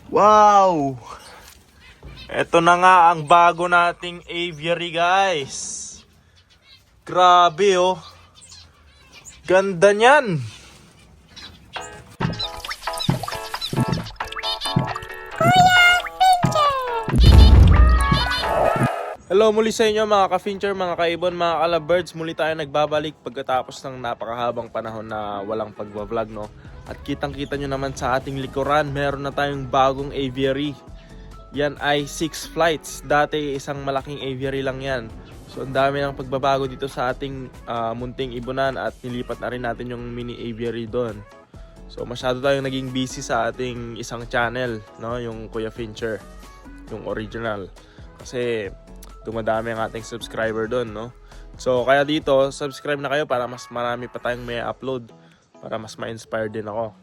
Wow! Ito na nga ang bago nating aviary, guys. Grabe oh. Ganda niyan. Hello muli sa inyo mga ka-fincher, mga ka-ibon, mga ka-lovebirds. Muli tayo nagbabalik pagkatapos ng napakahabang panahon na walang pagbablog, no? At kitang-kita nyo naman sa ating likuran, meron na tayong bagong aviary. Yan ay 6 flights. Dati isang malaking aviary lang yan. So ang dami ng pagbabago dito sa ating munting ibunan at nilipat na rin natin yung mini aviary doon. So masyado tayong naging busy sa ating isang channel, no? Yung Kuya Fincher, yung original. Kasi dumadami ang ating subscriber doon, no? So kaya dito, subscribe na kayo para mas marami pa tayong may upload, para mas ma-inspire din ako.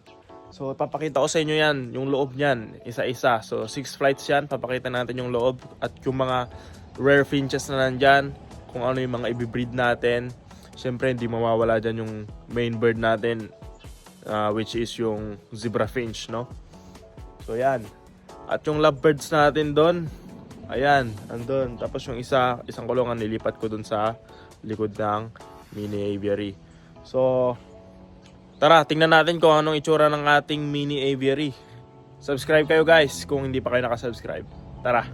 So papakita ko sa inyo yan, yung loob niyan, isa-isa. So 6 flights yan, papakita natin yung loob at yung mga rare finches na nandyan, kung ano yung mga i-breed natin. Siyempre hindi mawawala dyan yung main bird natin, which is yung zebra finch, no? So yan. At yung lovebirds natin doon, ayan, andun. Tapos yung isang kulungan nilipat ko dun sa likod ng mini aviary. So, tara, tingnan natin kung anong itsura ng ating mini aviary. Subscribe kayo guys kung hindi pa kayo nakasubscribe. Tara.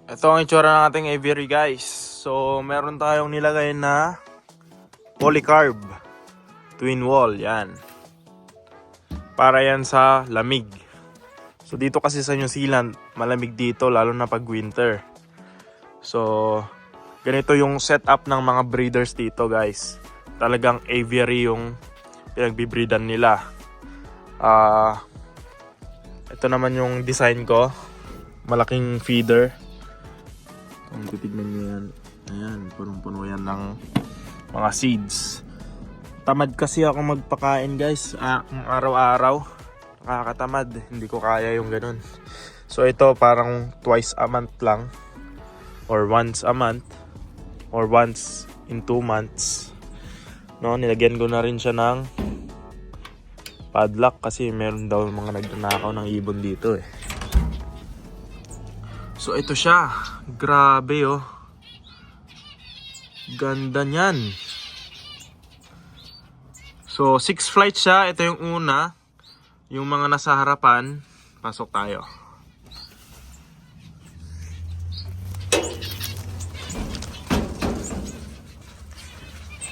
Ito ang itsura ng ating aviary guys. So, meron tayong nilagay na polycarb twin wall, yan. Para yan sa lamig. So dito kasi sa New Zealand, malamig dito lalo na pag winter. So ganito yung setup ng mga breeders dito guys. Talagang aviary yung pinagbibreedan nila. Ito naman yung design ko. Malaking feeder. Kung titignan nyo yan, ayan, punong-puno yan ng mga seeds. Tamad kasi ako magpakain guys, araw-araw. Nakakatamad, hindi ko kaya yung ganun. So ito parang twice a month lang, or once a month, or once in 2 months, no? Nilagyan ko na rin siya ng padlock kasi meron daw mga nagnanakaw ng ibon dito eh. So ito siya, grabe oh, ganda niyan. So 6 flights siya, ito yung una. Yung mga nasa harapan, pasok tayo.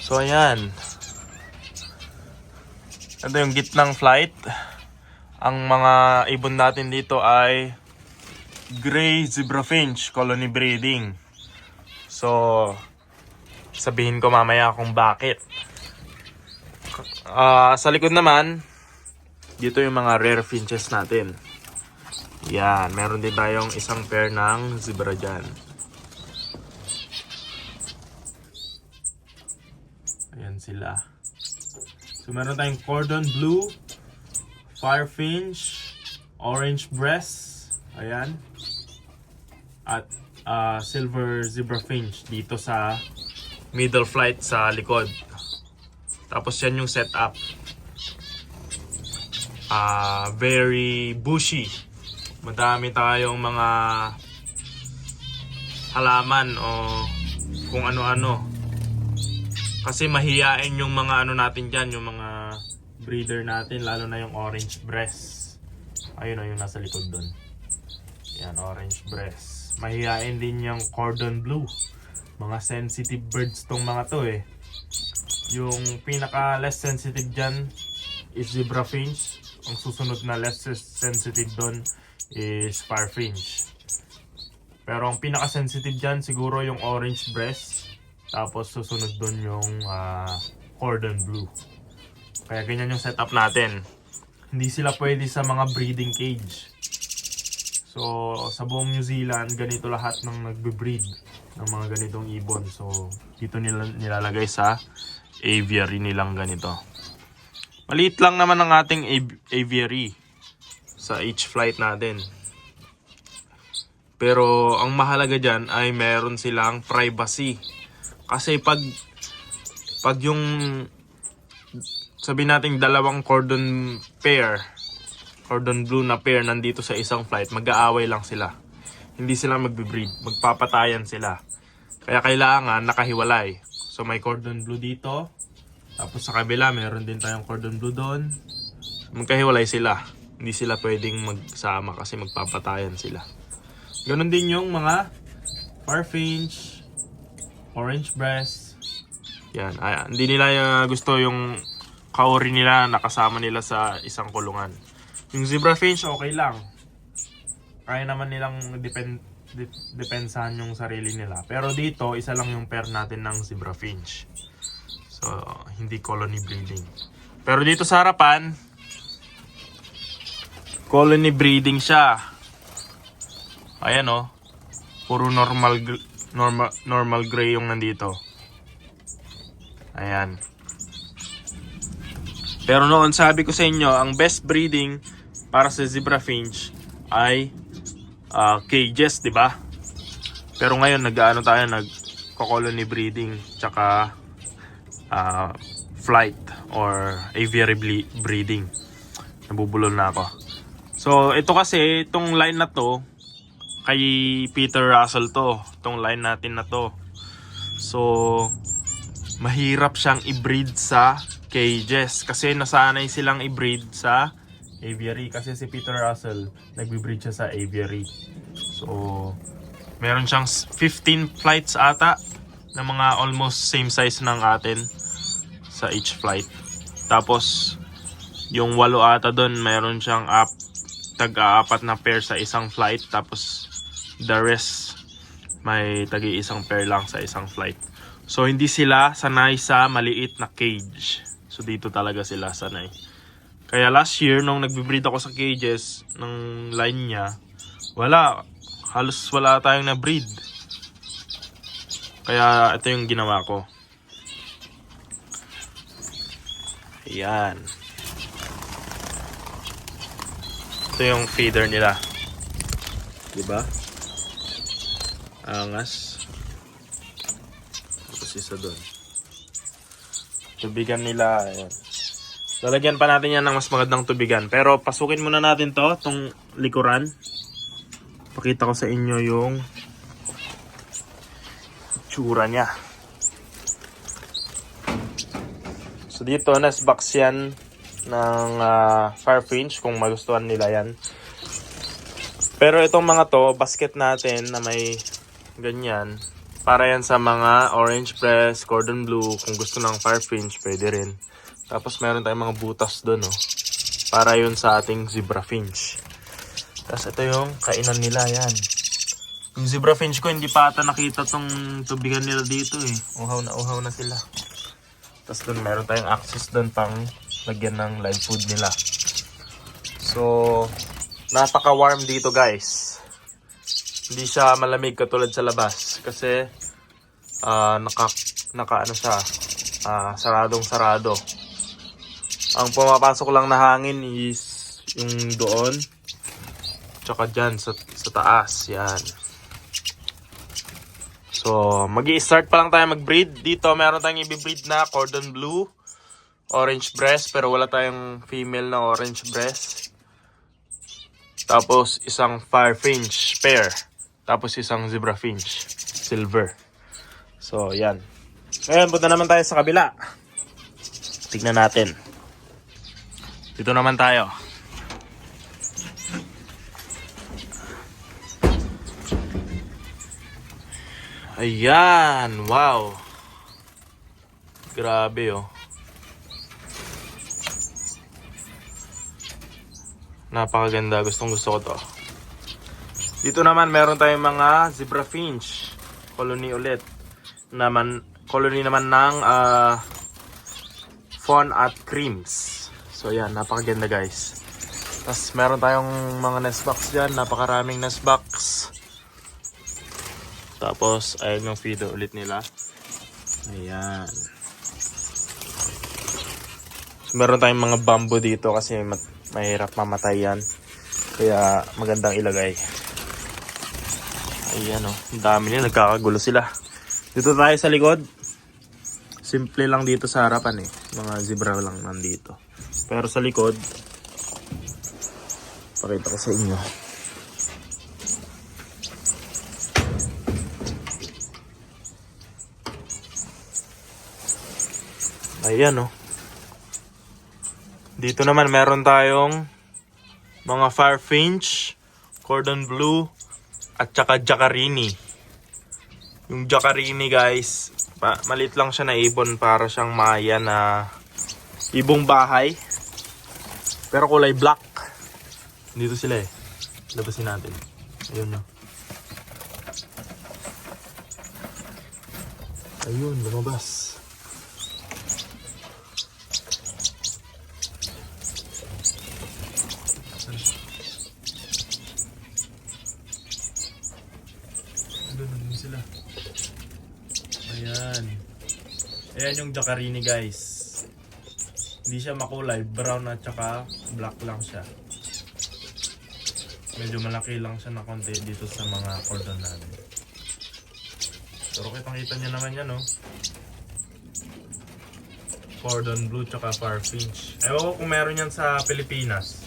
So ayan. Ito yung gitnang flight. Ang mga ibon natin dito ay gray zebra finch colony breeding. So sabihin ko mamaya kung bakit. Sa likod naman, dito yung mga rare finches natin. Yan, meron din tayong isang pair ng zebra dyan. Ayan sila. So meron tayong cordon blue, fire finch, orange breast, ayan. At silver zebra finch dito sa middle flight sa likod. Tapos yan yung setup. Very bushy. Madami tayong mga halaman o kung ano-ano. Kasi mahiyain yung mga ano natin dyan, yung mga breeder natin, lalo na yung orange breast. Ayun o, yung nasa likod dun. Yan, orange breast. Mahiyain din yung cordon blue. Mga sensitive birds tong mga to eh. Yung pinaka less sensitive dyan is zebra finch. Ang susunod na less sensitive doon is fire finch. Pero ang pinaka-sensitive dyan siguro yung orange breast. Tapos susunod doon yung cordon blue. Kaya ganyan yung setup natin. Hindi sila pwede sa mga breeding cage. So sa buong New Zealand, ganito lahat ng nagbe-breed ng mga ganitong ibon. So dito nilalagay sa aviary nilang ganito. Maliit lang naman ang ating aviary sa each flight natin. Pero ang mahalaga dyan ay meron silang privacy. Kasi pag yung sabi nating dalawang cordon pair, cordon blue na pair nandito sa isang flight, mag-aaway lang sila. Hindi sila magbe-breed, magpapatayan sila. Kaya kailangan nakahiwalay. So may cordon blue dito, tapos sa kabila meron din tayong cordon blue doon. Magkahiwalay sila. Hindi sila pwedeng magsama kasi magpapatayan sila. Ganon din yung mga Farfinch, Orange Breast. Yan, hindi nila gusto yung kauri nila nakasama nila sa isang kulungan. Yung Zebra Finch okay lang. Kaya naman nilang depensahan yung sarili nila. Pero dito, isa lang yung pair natin ng Zebra Finch. So, hindi colony breeding. Pero dito sa harapan, colony breeding siya. Ayan oh. Puro normal gray yung nandito. Ayan. Pero noon sabi ko sa inyo, ang best breeding para sa Zebra Finch ay cages, di ba? Pero ngayon nagko-colony breeding tsaka flight or aviary breeding. Nabubulol na ako. So ito kasi, itong line na to kay Peter Russell to. Itong line natin na to. So mahirap siyang i-breed sa cages kasi nasanay silang i-breed sa aviary kasi si Peter Russell nagbe-breed siya sa aviary. So meron siyang 15 flights ata na mga almost same size ng atin sa each flight. Tapos yung 8 ata doon meron siyang tag-4 na pair sa isang flight, tapos the rest may tagi-isang pair lang sa isang flight. So hindi sila sanay sa maliit na cage. So dito talaga sila sanay. Kaya last year nung nagbe-breed ako sa cages ng line niya, halos wala tayong na-breed. Kaya ito yung ginawa ko. Ayan. Ito yung feeder nila. Diba? Angas. Tapos isa doon. Tubigan nila. Ayan. Lalagyan pa natin yan ng mas magandang tubigan. Pero pasukin muna natin to, itong likuran. Pakita ko sa inyo yung tsura niya. So dito, nest box yan ng Farfinch kung magustuhan nila yan. Pero itong mga to, basket natin na may ganyan. Para yan sa mga orange breast, cordon blue. Kung gusto ng Farfinch, pwede rin. Tapos meron tayong mga butas doon, oh. Para yun sa ating Zebra Finch. Tapos ito yung kainan nila, yan. Yung Zebra Finch ko, hindi pa ata nakita tong tubigan nila dito eh. Uhaw na sila. Tapos doon meron tayong access doon pang lagyan ng live food nila. So, napaka-warm dito guys. Hindi siya malamig katulad sa labas. Kasi, naka siya, saradong sarado. Ang pumapasok lang na hangin is yung doon. Tsaka dyan sa taas. Yan. So, magi-start pa lang tayo mag-breed. Dito, meron tayong i-breed na cordon blue, orange breast, pero wala tayong female na orange breast. Tapos, isang Farfinch pair. Tapos, isang Zebra Finch silver. So, yan. Ngayon, punta naman tayo sa kabila. Tignan natin. Dito naman tayo. Ayan, wow. Grabe oh. Napakaganda, gustong-gusto ko to. Dito naman meron tayong mga Zebra Finch. Colony ulit. Colony naman ng Fawn at Creams. So yan, napakaganda guys. Tapos meron tayong mga nest box dyan. Napakaraming nest box. Tapos, ayun yung feeder ulit nila. Ayan. So, meron tayong mga bamboo dito kasi mahirap mamatay yan. Kaya magandang ilagay. Ayan o. Ang dami nila. Nagkakagulo sila. Dito tayo sa likod. Simple lang dito sa harapan eh. Mga zebra lang nandito. Pero sa likod, Pakita ko sa inyo. Ayan, oh. Dito naman meron tayong mga Firefinch, Cordon Bleu, at saka Jacquerini. Yung Jacquerini guys, maliit lang siya na ibon, para siyang Maya na ibong bahay. Pero kulay black. Dito sila eh. Labasin natin. Ayun na. Ayun, lumabas. Nandun sila. Ayan. Ayan yung Jacquerini guys. Hindi siya makulay. Brown at saka black lang siya. Medyo malaki lang siya na konti dito sa mga cordon natin. Pero kitang-kita nyo naman yan, no? Cordon Bleu tsaka Firefinch. Ewan ko kung meron yan sa Pilipinas.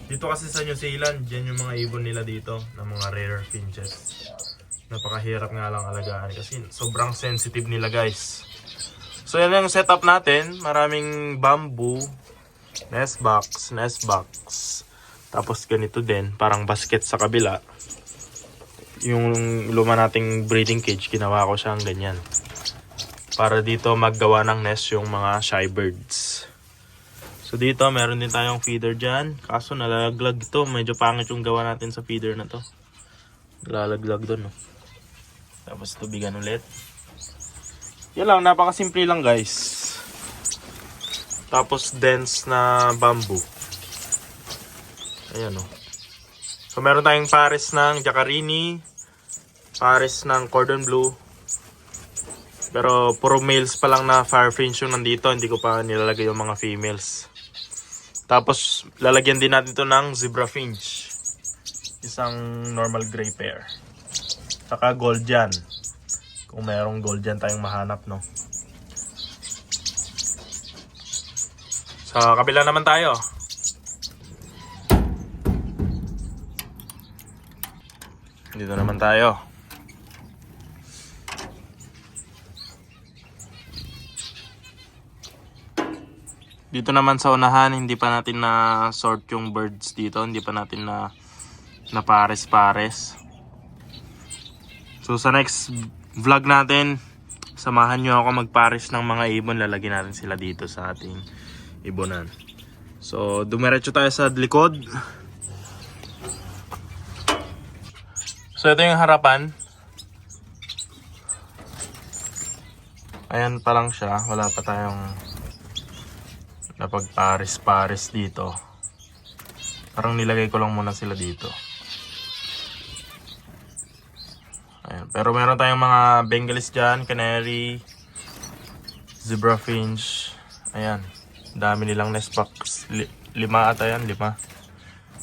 Dito kasi sa New Zealand, yan yung mga ibon nila dito na mga rare finches. Napakahirap nga lang alagaan kasi sobrang sensitive nila guys. So yan yung setup natin. Maraming bamboo, nest box. Tapos ganito din, parang basket sa kabila. Yung luma nating breeding cage, ginawa ko siyang ganyan. Para dito maggawa ng nest yung mga shy birds. So dito meron din tayong feeder dyan. Kaso nalalaglag to. Medyo pangit yung gawa natin sa feeder na to. Nalalaglag dun, no? Tapos tubigan ulit. Yan lang, napakasimple lang guys. Tapos dense na bamboo. Ayan, oh. So meron tayong pares ng Jacquerini, pares ng Cordon Bleu. Pero puro males pa lang na Firefinch yung nandito. Hindi ko pa nilalagay yung mga females. Tapos lalagyan din natin to ng Zebra Finch. Isang normal gray pair. Saka gold dyan. Kung merong gold dyan tayong mahanap, no? Sa kabila naman tayo. Dito naman tayo. Dito naman sa unahan, hindi pa natin na sort yung birds dito. Hindi pa natin na pares-pares. So sa next vlog natin, samahan nyo ako magpares ng mga ibon. Lalagyan natin sila dito sa ating ibonan. So dumiretso tayo sa likod. So ito yung harapan. Ayan pa lang siya. Wala pa tayong napagpares-pares dito. Parang nilagay ko lang muna sila dito. Ayan. Pero meron tayong mga Bengalis dyan, Canary, Zebra Finch. Ayan. Dami nilang nest box. 5 ata yan, 5.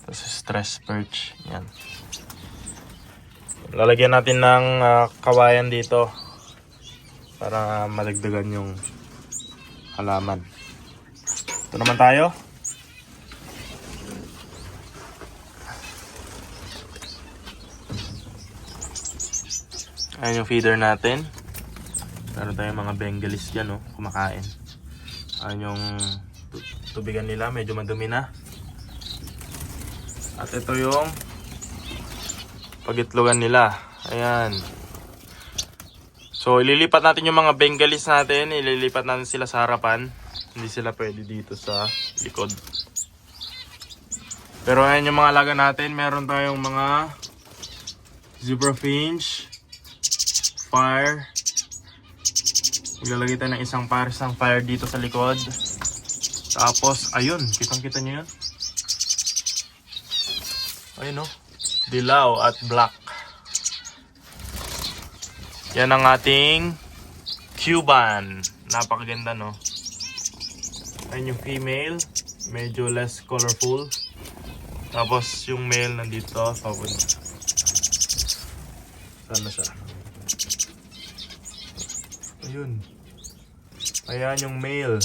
Tapos stress perch. Ayan. Lalagyan natin ng kawayan dito para malagdagan yung halaman. Ito naman tayo. Ayan yung feeder natin. Meron tayong mga Bengalis dyan, no? Kumakain. Ayan yung tubigan nila. Medyo madumi na. At ito yung pagitlogan nila. Ayan. So ililipat natin yung mga Bengalis natin. Ililipat natin sila sa harapan. Hindi sila pwede dito sa likod. Pero ayan yung mga alaga natin. Meron tayong mga Zebra Finch, Fire. Maglalagay tayo ng isang pares ng Fire dito sa likod. Tapos ayun, kitang-kita nyo yun. Ayun, no? Dilaw at black. Yan ang ating Cuban. Napakaganda, no? Ayun yung female. Medyo less colorful. Tapos yung male nandito. Saan na siya? Ayun. Ayan yung male.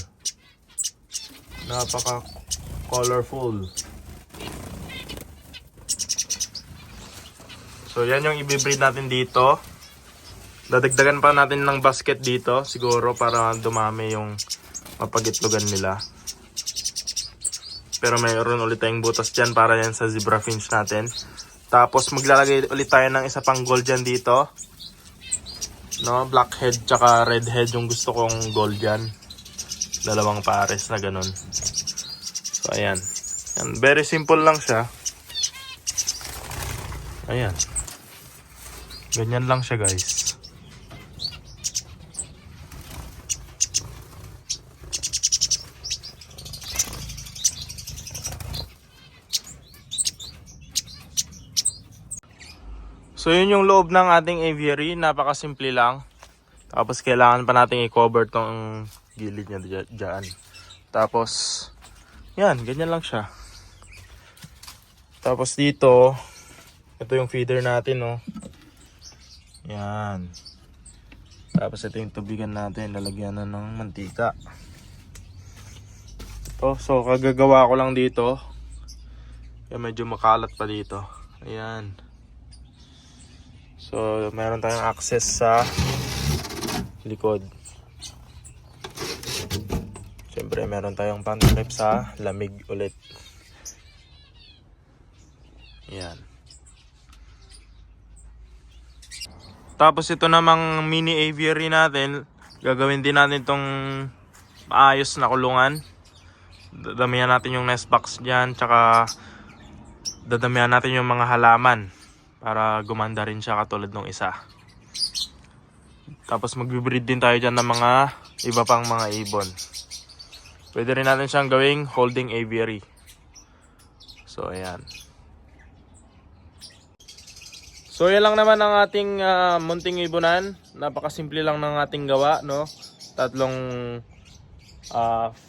Napaka colorful. So yan yung i-breed natin dito. Dadagdagan pa natin ng basket dito siguro para dumami yung mapagitlogan nila. Pero mayroon ulit tayong butas dyan para yan sa zebra finch natin. Tapos maglalagay ulit tayo ng isa pang gold dyan dito. No, blackhead tsaka redhead yung gusto kong gold dyan. Dalawang pares na ganun. So ayan. Yan, very simple lang siya. Ayan. Ganyan lang siya guys. So yun yung loob ng ating aviary, napakasimple lang. Tapos kailangan pa nating i-cover tong gilid niya dyan. Tapos yan, ganyan lang siya. Tapos dito, ito yung feeder natin, no. Yan. Tapos ito yung tubigan natin, lalagyan na ng mantika. So kagagawa ko lang dito. Yan, medyo makalat pa dito. Ayan. So, meron tayong access sa likod. Siyempre, meron tayong pantrip sa lamig ulit. Yan. Tapos ito namang mini aviary natin. Gagawin din natin tong maayos na kulungan. Dadamihan natin yung nest box dyan. Tsaka dadamihan natin yung mga halaman. Para gumanda rin siya katulad ng isa. Tapos magbe-breed din tayo dyan ng mga iba pang mga ibon. Pwede rin natin siyang gawing holding aviary. So ayan. So yan lang naman ang ating munting ibonan. Napakasimple lang ng ating gawa, no? Tatlong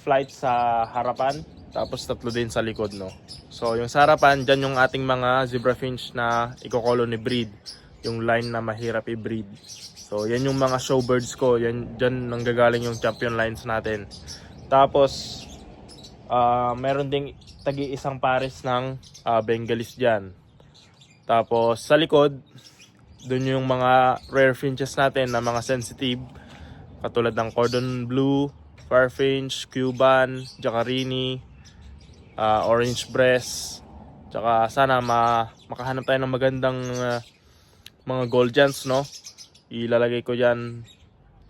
flight sa harapan. Tapos tatlo din sa likod, no? So yung sa harapan, dyan yung ating mga zebra finch na i-colony breed. Yung line na mahirap i-breed. So yan yung mga showbirds ko. Dyan nanggagaling yung champion lines natin. Tapos meron ding tagi-isang pares ng Bengalis dyan. Tapos sa likod, dun yung mga rare finches natin na mga sensitive. Katulad ng cordon blue, Farfinch, Cuban, Jacarini, orange breast. Tsaka sana makahanap tayo ng magandang mga Goldjans, no? Ilalagay ko dyan.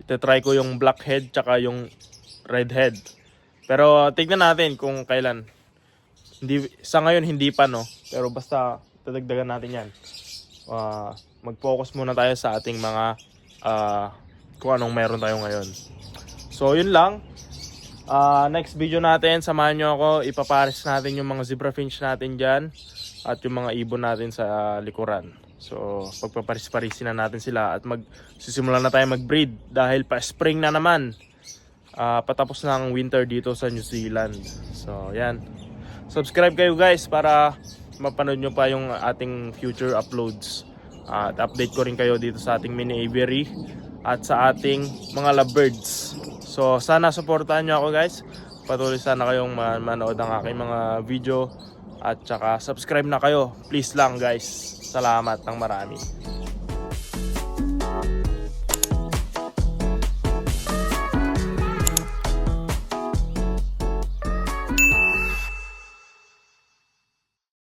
Itetry ko yung blackhead tsaka yung redhead. Pero tignan natin kung kailan. Sa ngayon hindi pa, no? Pero basta dadagdagan natin yan. Mag-focus muna tayo sa ating mga kung anong meron tayo ngayon. So yun lang. Next video natin, samahan nyo ako, ipapares natin yung mga zebra finch natin dyan at yung mga ibon natin sa likuran. So pagpaparis-parisin na natin sila at magsisimula na tayo mag-breed dahil pa spring na naman. Patapos na ang winter dito sa New Zealand. So yan, subscribe kayo guys para mapanood nyo pa yung ating future uploads. At update ko rin kayo dito sa ating mini aviary at sa ating mga lovebirds. So sana supportahan nyo ako guys. Patuloy sana kayong manood ng aking mga video. At saka subscribe na kayo. Please lang guys. Salamat ng marami.